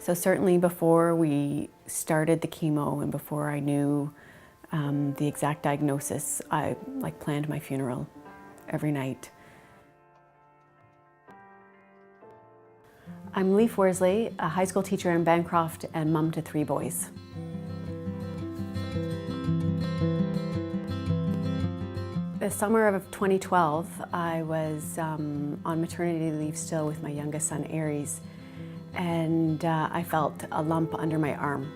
So certainly before we started the chemo and before I knew the exact diagnosis, I planned my funeral every night. I'm Leaf Worsley, a high school teacher in Bancroft and mum to 3 boys. The summer of 2012, I was on maternity leave still with my youngest son, Aries, and I felt a lump under my arm.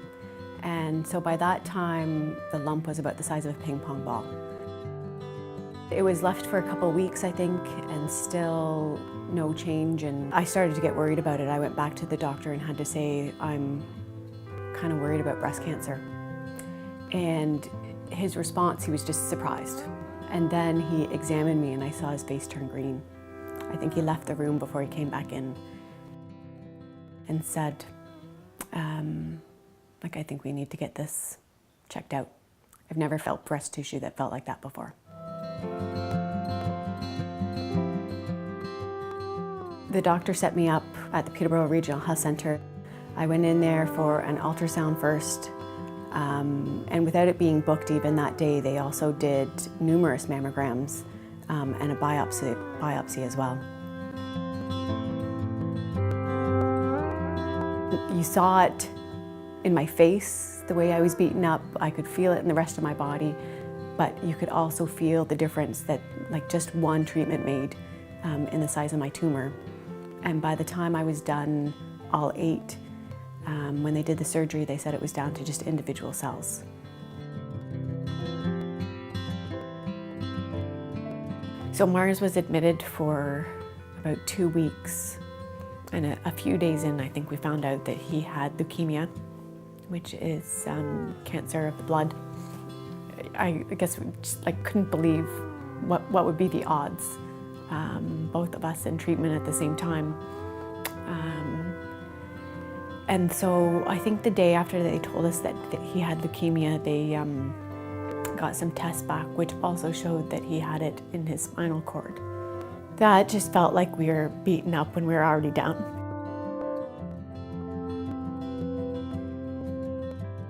And so by that time, the lump was about the size of a ping pong ball. It was left for a couple of weeks, I think, and still no change. And I started to get worried about it. I went back to the doctor and had to say, I'm kind of worried about breast cancer. And his response, he was just surprised. And then he examined me and I saw his face turn green. I think he left the room before he came back in and said, I think we need to get this checked out. I've never felt breast tissue that felt like that before. The doctor set me up at the Peterborough Regional Health Centre. I went in there for an ultrasound first, and without it being booked even that day, they also did numerous mammograms and a biopsy as well. You saw it in my face, the way I was beaten up. I could feel it in the rest of my body, but you could also feel the difference that just one treatment made in the size of my tumor. And by the time I was done, all 8, when they did the surgery, they said it was down to just individual cells. So Mars was admitted for about 2 weeks, and a few days in, I think we found out that he had leukemia, which is cancer of the blood. I guess we just couldn't believe what would be the odds, both of us in treatment at the same time. And so I think the day after they told us that he had leukemia, they got some tests back, which also showed that he had it in his spinal cord. That just felt like we were beaten up when we were already down.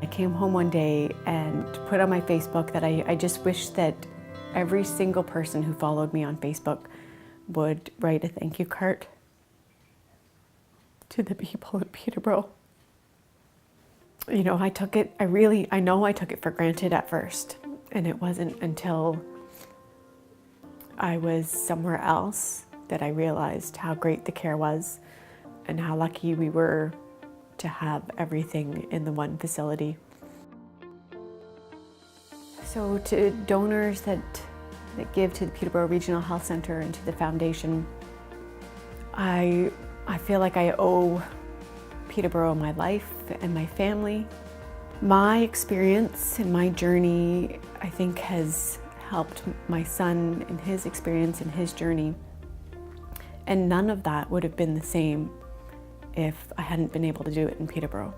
I came home one day and put on my Facebook that I just wish that every single person who followed me on Facebook would write a thank you card to the people in Peterborough. You know, I know I took it for granted at first, and it wasn't until I was somewhere else that I realized how great the care was and how lucky we were to have everything in the one facility. So to donors that give to the Peterborough Regional Health Centre and to the foundation, I feel like I owe Peterborough my life and my family. My experience and my journey, I think, has helped my son in his experience and his journey. And none of that would have been the same if I hadn't been able to do it in Peterborough.